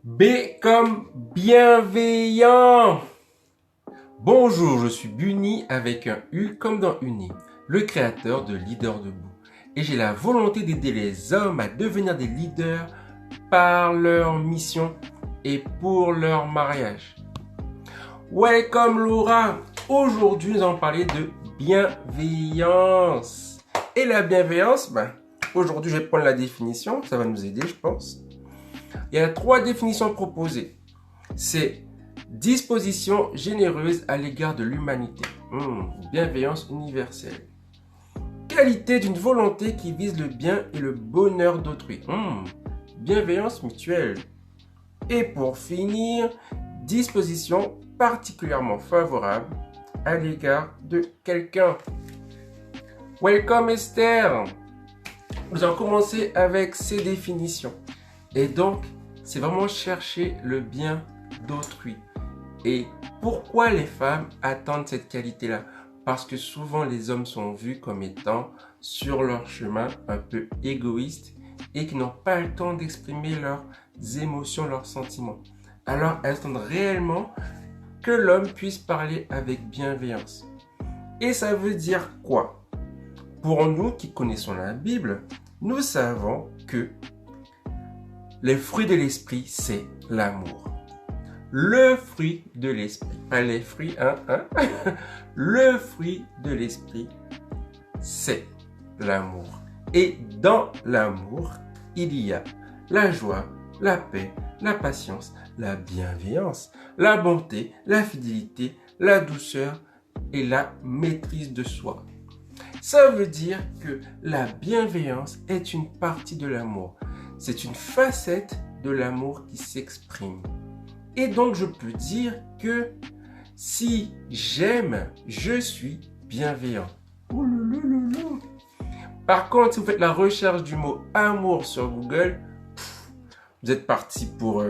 B comme bienveillant. Bonjour, je suis Bunny avec un U comme dans Uni, le créateur de Leader Debout. Et j'ai la volonté d'aider les hommes à devenir des leaders par leur mission et pour leur mariage. Welcome Laura. Aujourd'hui, nous allons parler de bienveillance. Et la bienveillance, aujourd'hui, je vais prendre la définition. Ça va nous aider, je pense. Il y a 3 définitions proposées. C'est disposition généreuse à l'égard de l'humanité. Bienveillance universelle. Qualité d'une volonté qui vise le bien et le bonheur d'autrui. Bienveillance mutuelle. Et pour finir, disposition particulièrement favorable à l'égard de quelqu'un. Welcome Esther. Nous allons commencer avec ces définitions. Et donc, c'est vraiment chercher le bien d'autrui. Et pourquoi les femmes attendent cette qualité-là? Parce que souvent, les hommes sont vus comme étant sur leur chemin un peu égoïstes et qui n'ont pas le temps d'exprimer leurs émotions, leurs sentiments. Alors, elles attendent réellement que l'homme puisse parler avec bienveillance. Et ça veut dire quoi? Pour nous qui connaissons la Bible, nous savons que les fruits de l'esprit, c'est l'amour. Le fruit de l'esprit, pas les fruits, Le fruit de l'esprit, c'est l'amour. Et dans l'amour, il y a la joie, la paix, la patience, la bienveillance, la bonté, la fidélité, la douceur et la maîtrise de soi. Ça veut dire que la bienveillance est une partie de l'amour. C'est une facette de l'amour qui s'exprime. Et donc, je peux dire que si j'aime, je suis bienveillant. Par contre, si vous faites la recherche du mot amour sur Google, vous êtes parti pour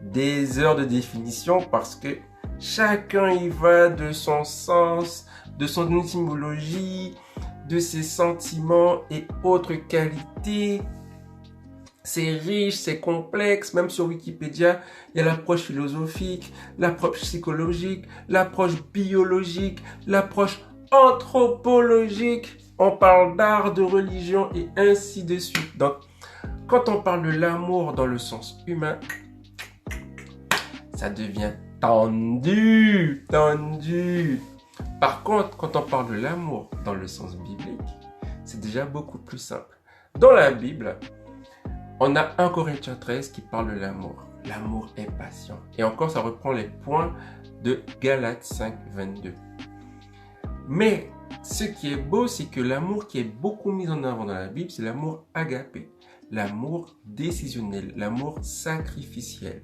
des heures de définition parce que chacun y va de son sens, de son étymologie, de ses sentiments et autres qualités. C'est riche, c'est complexe. Même sur Wikipédia, il y a l'approche philosophique, l'approche psychologique, l'approche biologique, l'approche anthropologique. On parle d'art, de religion et ainsi de suite. Donc, quand on parle de l'amour dans le sens humain, ça devient tendu. Par contre, quand on parle de l'amour dans le sens biblique, c'est déjà beaucoup plus simple. Dans la Bible, on a 1 Corinthiens 13 qui parle de l'amour. L'amour est patient. Et encore, ça reprend les points de Galates 5, 22. Mais ce qui est beau, c'est que l'amour qui est beaucoup mis en avant dans la Bible, c'est l'amour agapé, l'amour décisionnel, l'amour sacrificiel.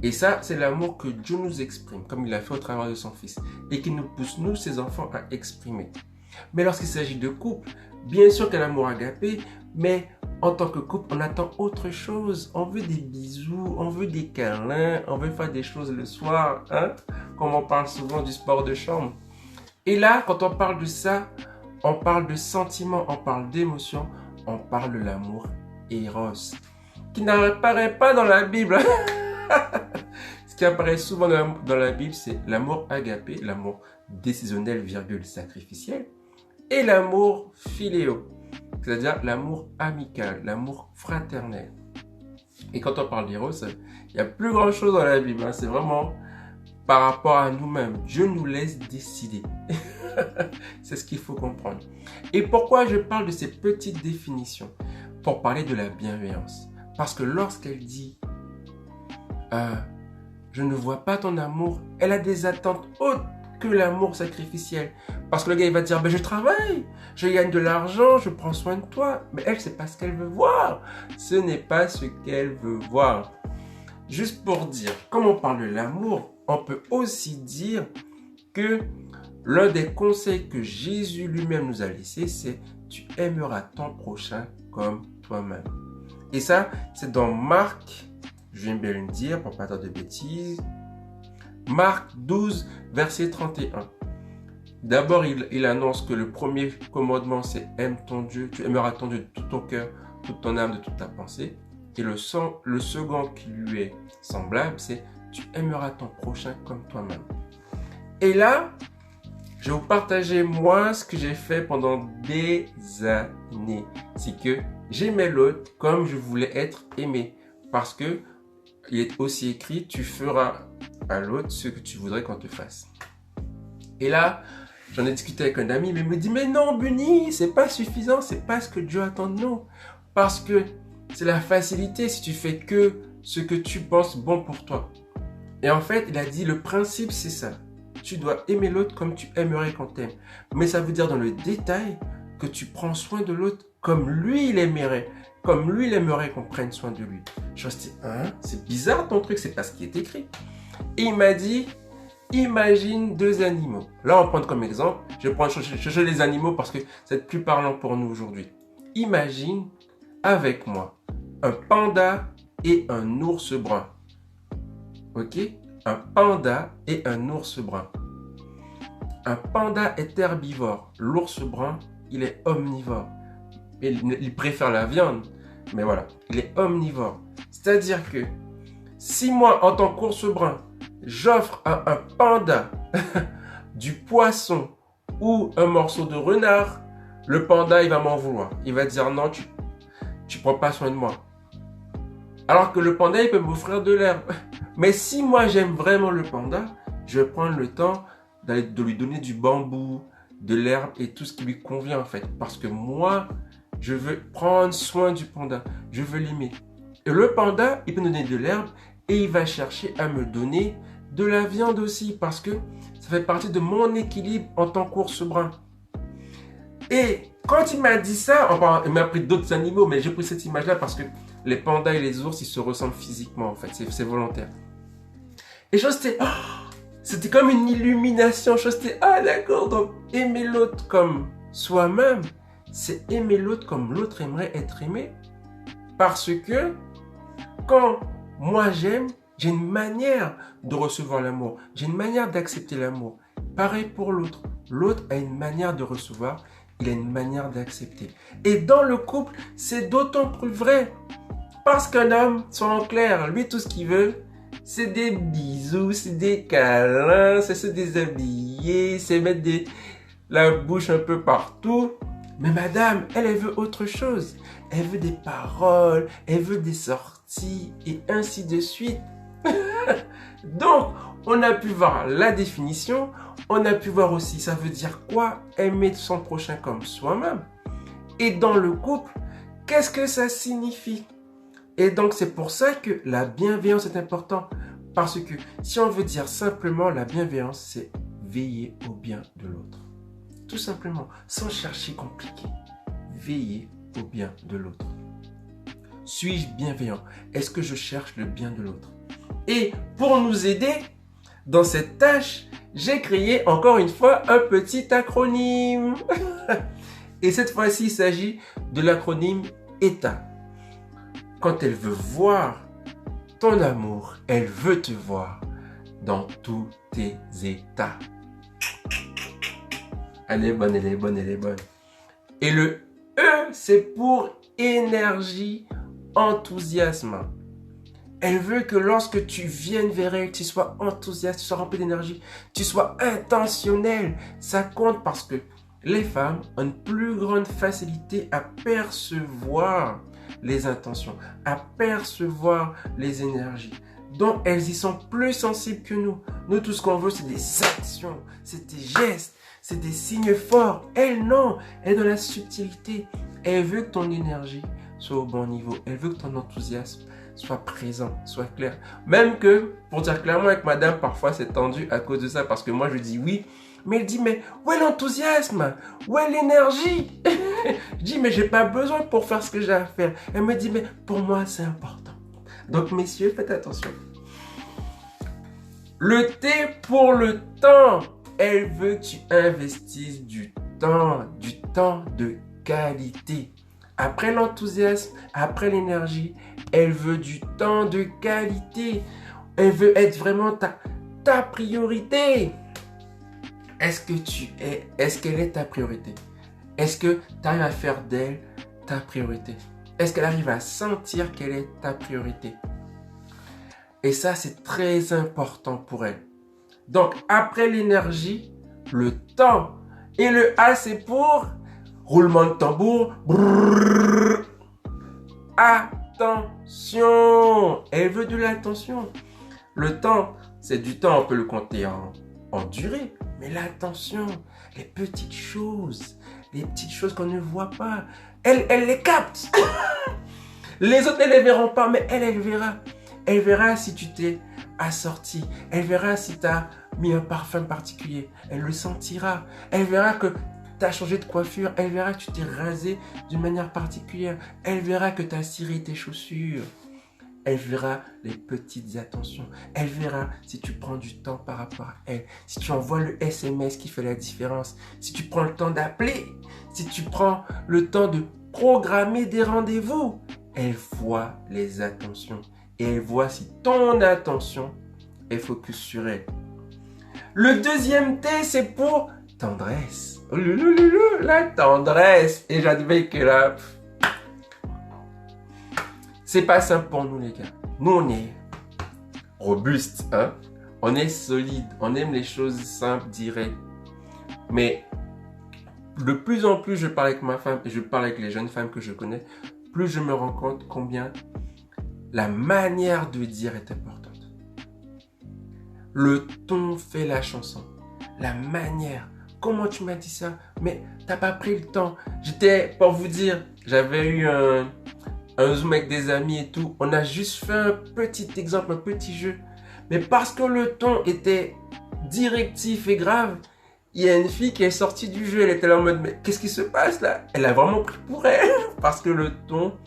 Et ça, c'est l'amour que Dieu nous exprime, comme il l'a fait au travers de son Fils, et qui nous pousse, nous, ses enfants, à exprimer. Mais lorsqu'il s'agit de couple, bien sûr qu'il y a l'amour agapé, mais en tant que couple, on attend autre chose. On veut des bisous, on veut des câlins, on veut faire des choses le soir, comme on parle souvent du sport de chambre. Et là, quand on parle de ça, on parle de sentiments, on parle d'émotions, on parle de l'amour Eros, qui n'apparaît pas dans la Bible. Ce qui apparaît souvent dans la Bible, c'est l'amour agapé, l'amour décisionnel, sacrificiel, et l'amour philéo, c'est-à-dire l'amour amical, l'amour fraternel. Et quand on parle d'Eros, il n'y a plus grand-chose dans la Bible. C'est vraiment par rapport à nous-mêmes. Dieu nous laisse décider. C'est ce qu'il faut comprendre. Et pourquoi je parle de ces petites définitions? Pour parler de la bienveillance. Parce que lorsqu'elle dit je ne vois pas ton amour, elle a des attentes autres que l'amour sacrificiel. Parce que le gars, il va dire, je travaille, je gagne de l'argent, je prends soin de toi. Mais elle, c'est pas ce qu'elle veut voir. Ce n'est pas ce qu'elle veut voir. Juste pour dire, comme on parle de l'amour, on peut aussi dire que l'un des conseils que Jésus lui-même nous a laissé, c'est tu aimeras ton prochain comme toi-même. Et ça, c'est dans Marc, je viens bien le dire pour ne pas dire de bêtises, Marc 12, verset 31. D'abord, il annonce que le premier commandement, c'est aime ton Dieu. Tu aimeras ton Dieu de tout ton cœur, toute ton âme, de toute ta pensée. Et le second qui lui est semblable, c'est tu aimeras ton prochain comme toi-même. Et là, je vais vous partager moi ce que j'ai fait pendant des années. C'est que j'aimais l'autre comme je voulais être aimé. Parce que il est aussi écrit, tu feras à l'autre ce que tu voudrais qu'on te fasse. Et là, j'en ai discuté avec un ami, mais il me dit, mais non, Bunny, c'est pas suffisant, c'est pas ce que Dieu attend de nous. Parce que c'est la facilité si tu fais que ce que tu penses bon pour toi. Et en fait, il a dit, le principe, c'est ça. Tu dois aimer l'autre comme tu aimerais qu'on t'aime. Mais ça veut dire dans le détail que tu prends soin de l'autre comme lui, il aimerait. Comme lui, il aimerait qu'on prenne soin de lui. Je me suis dit, hein, c'est bizarre ton truc, c'est pas ce qui est écrit. Et il m'a dit, imagine deux animaux. Là, on va prendre comme exemple, je vais prendre chercher les animaux parce que c'est plus parlant pour nous aujourd'hui. Imagine avec moi un panda et un ours brun. Ok? Un panda et un ours brun. Un panda est herbivore. L'ours brun, il est omnivore. Il préfère la viande, mais voilà, il est omnivore. C'est-à-dire que si moi, en tant qu'ours brun, j'offre à un panda du poisson ou un morceau de renard, le panda, il va m'en vouloir. Il va dire non, tu prends pas soin de moi. Alors que le panda, il peut m'offrir de l'herbe. Mais si moi, j'aime vraiment le panda, je vais prendre le temps de lui donner du bambou, de l'herbe et tout ce qui lui convient en fait. Parce que moi, je veux prendre soin du panda. Je veux l'aimer. Et le panda, il peut me donner de l'herbe et il va chercher à me donner de la viande aussi. Parce que ça fait partie de mon équilibre en tant qu'ours brun. Et quand il m'a dit ça, enfin, il m'a pris d'autres animaux, mais j'ai pris cette image-là parce que les pandas et les ours, ils se ressemblent physiquement en fait. C'est volontaire. Et c'était comme une illumination. Ah d'accord, donc aimer l'autre comme soi-même, c'est aimer l'autre comme l'autre aimerait être aimé. Parce que quand moi j'aime, j'ai une manière de recevoir l'amour. J'ai une manière d'accepter l'amour. Pareil pour l'autre. L'autre a une manière de recevoir, il a une manière d'accepter. Et dans le couple, c'est d'autant plus vrai. Parce qu'un homme, soyons clairs, lui tout ce qu'il veut, c'est des bisous, c'est des câlins, c'est se déshabiller, c'est mettre la bouche un peu partout. Mais madame, elle veut autre chose. Elle veut des paroles, elle veut des sorties et ainsi de suite. Donc, on a pu voir la définition, on a pu voir aussi ça veut dire quoi aimer son prochain comme soi-même. Et dans le couple, qu'est-ce que ça signifie? Et donc, c'est pour ça que la bienveillance est importante. Parce que si on veut dire simplement la bienveillance, c'est veiller au bien de l'autre. Tout simplement, sans chercher compliqué. Veiller au bien de l'autre. Suis-je bienveillant? Est-ce que je cherche le bien de l'autre? Et pour nous aider dans cette tâche, j'ai créé encore une fois un petit acronyme. Et cette fois-ci, il s'agit de l'acronyme ETA. Quand elle veut voir ton amour, elle veut te voir dans tous tes états. Elle est bonne, elle est bonne, elle est bonne. Et le E, c'est pour énergie, enthousiasme. Elle veut que lorsque tu viennes vers elle, tu sois enthousiaste, tu sois rempli d'énergie, tu sois intentionnel. Ça compte parce que les femmes ont une plus grande facilité à percevoir les intentions, à percevoir les énergies. Donc, elles y sont plus sensibles que nous. Nous, tout ce qu'on veut, c'est des actions, c'est des gestes, c'est des signes forts. Elle, non, elle est dans la subtilité. Elle veut que ton énergie soit au bon niveau. Elle veut que ton enthousiasme soit présent, soit clair. Même que, pour dire clairement avec madame, parfois c'est tendu à cause de ça, parce que moi je dis oui, mais elle dit, mais où est l'enthousiasme? Où est l'énergie? Je dis, mais j'ai pas besoin pour faire ce que j'ai à faire. Elle me dit, mais pour moi c'est important. Donc messieurs, faites attention. Le T pour le temps. Elle veut que tu investisses du temps de qualité. Après l'enthousiasme, après l'énergie, elle veut du temps de qualité. Elle veut être vraiment ta priorité. Est-ce qu'elle est ta priorité? Est-ce que tu arrives à faire d'elle ta priorité? Est-ce qu'elle arrive à sentir quelle est ta priorité? Et ça, c'est très important pour elle. Donc, après l'énergie, le temps. Et le A, c'est pour roulement de tambour. Brrr. Attention. Elle veut de l'attention. Le temps, c'est du temps, on peut le compter en durée. Mais l'attention, les petites choses qu'on ne voit pas, elle les capte. Les autres, elles ne les verront pas, mais elle verra. Elle verra si tu t'es assorti. Elle verra si tu as mis un parfum particulier. Elle le sentira. Elle verra que tu as changé de coiffure. Elle verra que tu t'es rasé d'une manière particulière. Elle verra que tu as ciré tes chaussures. Elle verra les petites attentions. Elle verra si tu prends du temps par rapport à elle. Si tu envoies le SMS qui fait la différence. Si tu prends le temps d'appeler. Si tu prends le temps de programmer des rendez-vous. Elle voit les attentions. Et elle voit si ton attention est focus sur elle. Le deuxième T, c'est pour tendresse. La tendresse. Et j'admets que là, c'est pas simple pour nous, les gars. Nous, on est robuste, hein. On est solide. On aime les choses simples, directes. Mais de plus en plus, je parle avec ma femme et je parle avec les jeunes femmes que je connais, plus je me rends compte combien la manière de dire est importante. Le ton fait la chanson. La manière. Comment tu m'as dit ça? Mais t'as pas pris le temps. Pour vous dire, j'avais eu un Zoom avec des amis et tout. On a juste fait un petit exemple, un petit jeu. Mais parce que le ton était directif et grave, il y a une fille qui est sortie du jeu. Elle était là en mode, mais qu'est-ce qui se passe là? Elle a vraiment pris pour elle. Parce que le ton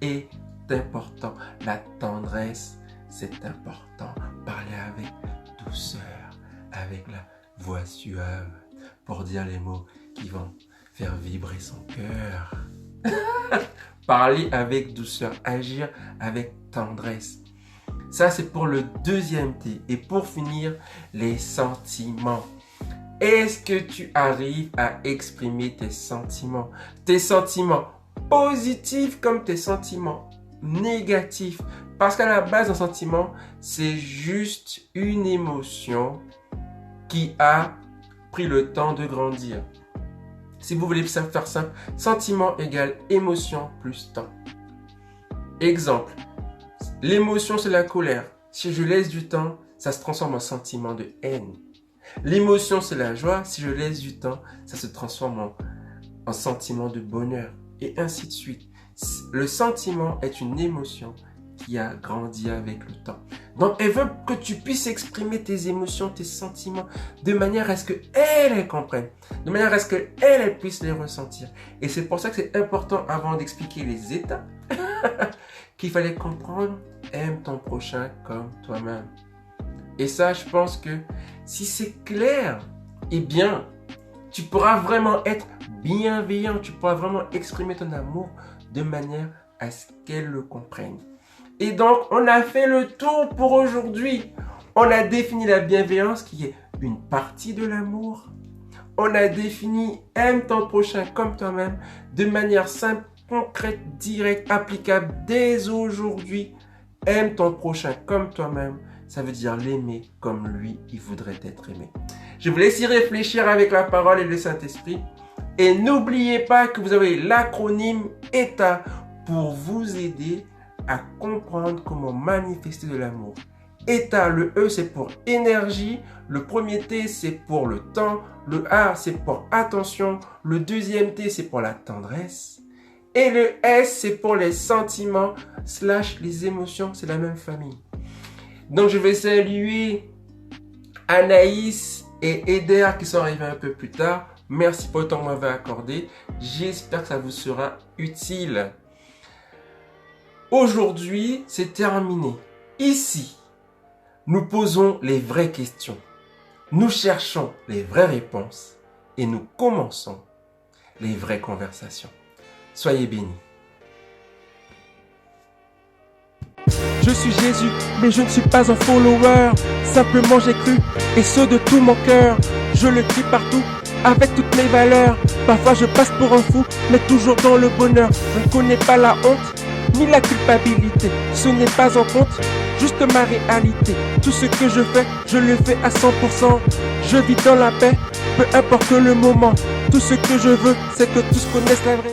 est important. La tendresse, c'est important. Parler avec douceur, avec la voix suave, pour dire les mots qui vont faire vibrer son cœur. Parler avec douceur, agir avec tendresse. Ça, c'est pour le deuxième T. Et pour finir, les sentiments. Est-ce que tu arrives à exprimer tes sentiments? Tes sentiments positifs comme tes sentiments négatif. Parce qu'à la base, un sentiment, c'est juste une émotion qui a pris le temps de grandir. Si vous voulez faire simple, sentiment égale émotion plus temps. Exemple, l'émotion c'est la colère. Si je laisse du temps, ça se transforme en sentiment de haine. L'émotion c'est la joie. Si je laisse du temps, ça se transforme en sentiment de bonheur. Et ainsi de suite. Le sentiment est une émotion qui a grandi avec le temps. Donc, elle veut que tu puisses exprimer tes émotions, tes sentiments, de manière à ce qu'elle comprenne, de manière à ce qu'elle puisse les ressentir. Et c'est pour ça que c'est important, avant d'expliquer les étapes, qu'il fallait comprendre, aime ton prochain comme toi-même. Et ça, je pense que si c'est clair, eh bien, tu pourras vraiment être bienveillant, tu pourras vraiment exprimer ton amour de manière à ce qu'elle le comprenne. Et donc, on a fait le tour pour aujourd'hui. On a défini la bienveillance qui est une partie de l'amour. On a défini aime ton prochain comme toi-même de manière simple, concrète, directe, applicable dès aujourd'hui. Aime ton prochain comme toi-même. Ça veut dire l'aimer comme lui, il voudrait être aimé. Je vous laisse y réfléchir avec la parole et le Saint-Esprit. Et n'oubliez pas que vous avez l'acronyme ETA pour vous aider à comprendre comment manifester de l'amour. ETA, le E c'est pour énergie, le premier T c'est pour le temps, le A c'est pour attention, le deuxième T c'est pour la tendresse et le S c'est pour les sentiments / les émotions, c'est la même famille. Donc je vais saluer Anaïs et Eder qui sont arrivés un peu plus tard. Merci pour le temps que vous m'avez accordé. J'espère que ça vous sera utile. Aujourd'hui, c'est terminé. Ici, nous posons les vraies questions. Nous cherchons les vraies réponses. Et nous commençons les vraies conversations. Soyez bénis. Je suis Jésus, mais je ne suis pas un follower. Simplement j'ai cru, et ce de tout mon cœur. Je le crie partout, avec toutes mes valeurs. Parfois je passe pour un fou, mais toujours dans le bonheur. Je ne connais pas la honte, ni la culpabilité. Ce n'est pas en compte, juste ma réalité. Tout ce que je le fais à 100%. Je vis dans la paix, peu importe le moment. Tout ce que je veux, c'est que tous connaissent la vraie.